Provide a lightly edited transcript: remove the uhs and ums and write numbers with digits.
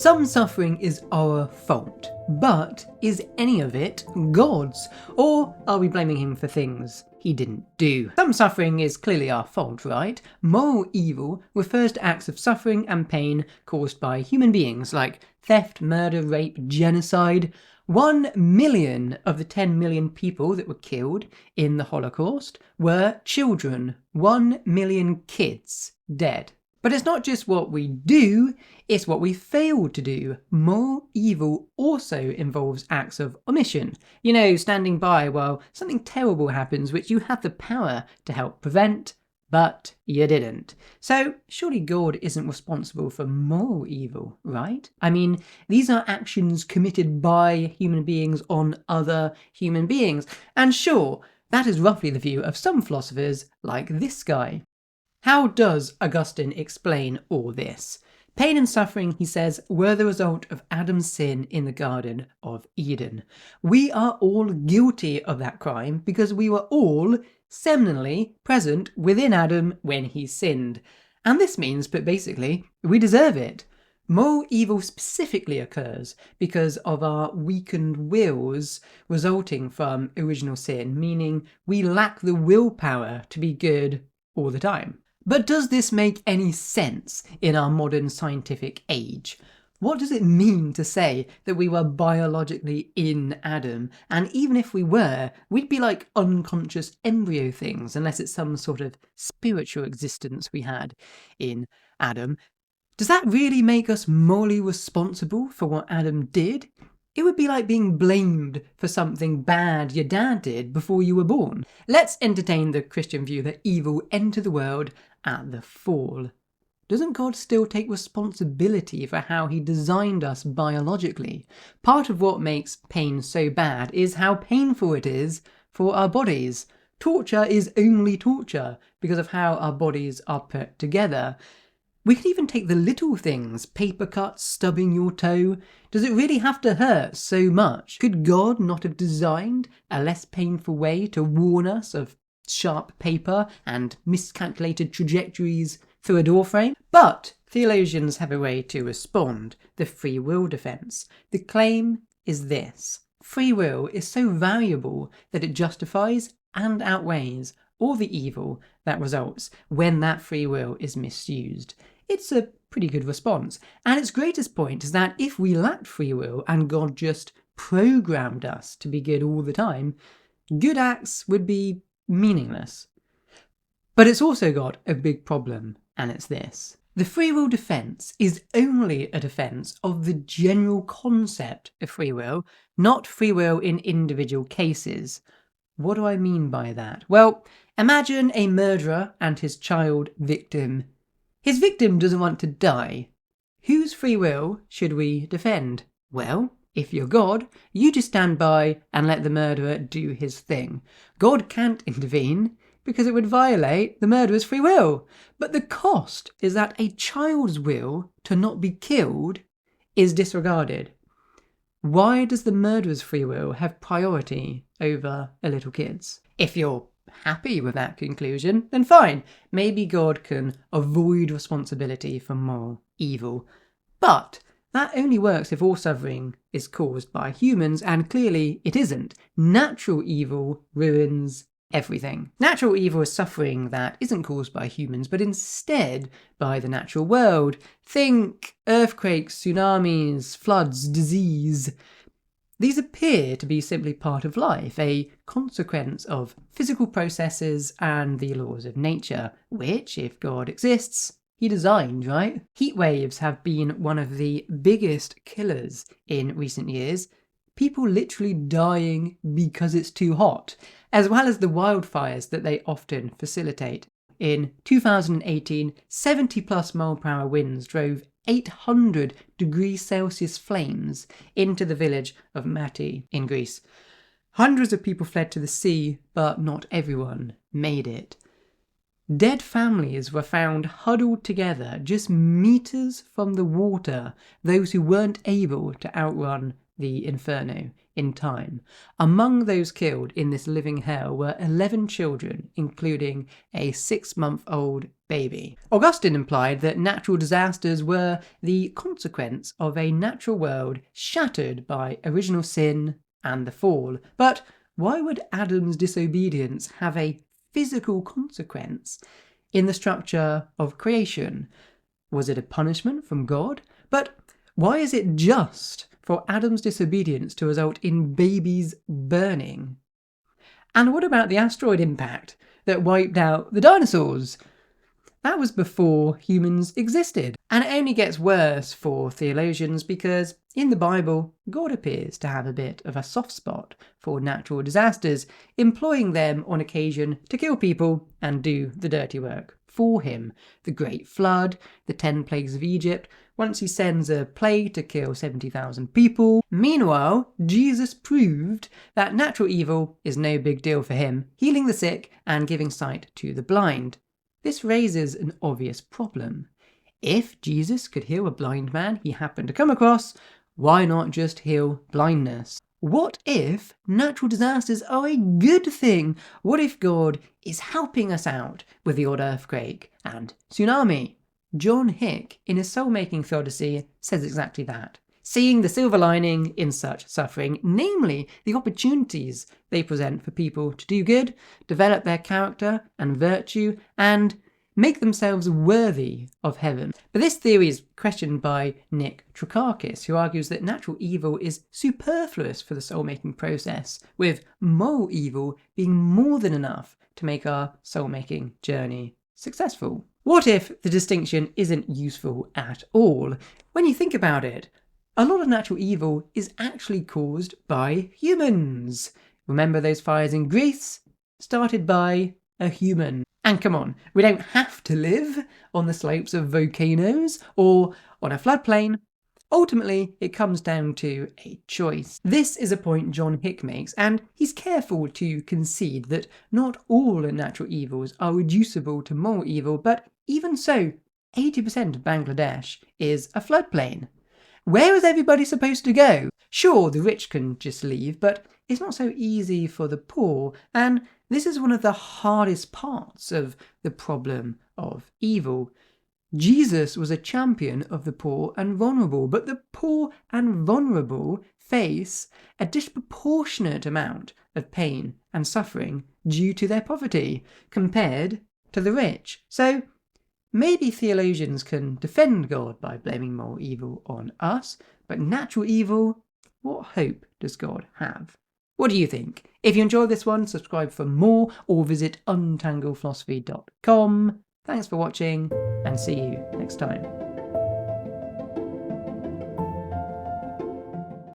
Some suffering is our fault, but is any of it God's? Or are we blaming him for things he didn't do? Some suffering is clearly our fault, right? Moral evil refers to acts of suffering and pain caused by human beings, like theft, murder, rape, genocide. 1 million of the 10 million people that were killed in the Holocaust were children. 1 million kids dead. But it's not just what we do, it's what we fail to do. Moral evil also involves acts of omission. You know, standing by while something terrible happens which you had the power to help prevent, but you didn't. So surely God isn't responsible for moral evil, right? I mean, these are actions committed by human beings on other human beings. And sure, that is roughly the view of some philosophers like this guy. How does Augustine explain all this? Pain and suffering, he says, were the result of Adam's sin in the Garden of Eden. We are all guilty of that crime because we were all seminally present within Adam when he sinned. And this means, but basically, we deserve it. Moral evil specifically occurs because of our weakened wills resulting from original sin, meaning we lack the willpower to be good all the time. But does this make any sense in our modern scientific age? What does it mean to say that we were biologically in Adam? And even if we were, we'd be like unconscious embryo things, unless it's some sort of spiritual existence we had in Adam. Does that really make us morally responsible for what Adam did? It would be like being blamed for something bad your dad did before you were born. Let's entertain the Christian view that evil entered the world at the fall. Doesn't God still take responsibility for how he designed us biologically? Part of what makes pain so bad is how painful it is for our bodies. Torture is only torture because of how our bodies are put together. We can even take the little things, paper cuts, stubbing your toe. Does it really have to hurt so much? Could God not have designed a less painful way to warn us of sharp paper and miscalculated trajectories through a doorframe? But theologians have a way to respond, the free will defense. The claim is this: free will is so valuable that it justifies and outweighs all the evil that results when that free will is misused. It's a pretty good response. And its greatest point is that if we lacked free will and God just programmed us to be good all the time, good acts would be meaningless. But it's also got a big problem, and it's this. The free will defense is only a defense of the general concept of free will, not free will in individual cases. What do I mean by that? Well, imagine a murderer and his child victim. His victim doesn't want to die. Whose free will should we defend? Well, if you're God, you just stand by and let the murderer do his thing. God can't intervene because it would violate the murderer's free will. But the cost is that a child's will to not be killed is disregarded. Why does the murderer's free will have priority over a little kid's? If you're happy with that conclusion, then fine. Maybe God can avoid responsibility for moral evil. But that only works if all suffering is caused by humans, and clearly it isn't. Natural evil ruins everything. Natural evil is suffering that isn't caused by humans, but instead by the natural world. Think earthquakes, tsunamis, floods, disease. These appear to be simply part of life, a consequence of physical processes and the laws of nature, which, if God exists, he designed, right? Heat waves have been one of the biggest killers in recent years. People literally dying because it's too hot, as well as the wildfires that they often facilitate. In 2018, 70+ mile-per-hour winds drove 800 degrees Celsius flames into the village of Mati in Greece. Hundreds of people fled to the sea, but not everyone made it. Dead families were found huddled together just meters from the water, those who weren't able to outrun the inferno in time. Among those killed in this living hell were 11 children, including a 6-month-old baby. Augustine implied that natural disasters were the consequence of a natural world shattered by original sin and the fall. But why would Adam's disobedience have a physical consequence in the structure of creation? Was it a punishment from God? But why is it just for Adam's disobedience to result in babies burning? And what about the asteroid impact that wiped out the dinosaurs? That was before humans existed. And it only gets worse for theologians because in the Bible, God appears to have a bit of a soft spot for natural disasters, employing them on occasion to kill people and do the dirty work for him. The Great Flood, the 10 plagues of Egypt, once he sends a plague to kill 70,000 people. Meanwhile, Jesus proved that natural evil is no big deal for him, healing the sick and giving sight to the blind. This raises an obvious problem. If Jesus could heal a blind man he happened to come across, why not just heal blindness? What if natural disasters are a good thing? What if God is helping us out with the odd earthquake and tsunami? John Hick, in his soul-making Theodicy, says exactly that. Seeing the silver lining in such suffering, namely the opportunities they present for people to do good, develop their character and virtue, and make themselves worthy of heaven. But this theory is questioned by Nick Trakakis, who argues that natural evil is superfluous for the soul-making process, with moral evil being more than enough to make our soul-making journey successful. What if the distinction isn't useful at all? When you think about it, a lot of natural evil is actually caused by humans. Remember those fires in Greece? Started by a human. And come on, we don't have to live on the slopes of volcanoes or on a floodplain. Ultimately, it comes down to a choice. This is a point John Hick makes, and he's careful to concede that not all natural evils are reducible to moral evil, but even so, 80% of Bangladesh is a floodplain. Where is everybody supposed to go? Sure, the rich can just leave, but it's not so easy for the poor, and this is one of the hardest parts of the problem of evil. Jesus was a champion of the poor and vulnerable, but the poor and vulnerable face a disproportionate amount of pain and suffering due to their poverty compared to the rich. So maybe theologians can defend God by blaming moral evil on us, but natural evil, what hope does God have? What do you think? If you enjoyed this one, subscribe for more or visit untangledphilosophy.com. Thanks for watching and see you next time.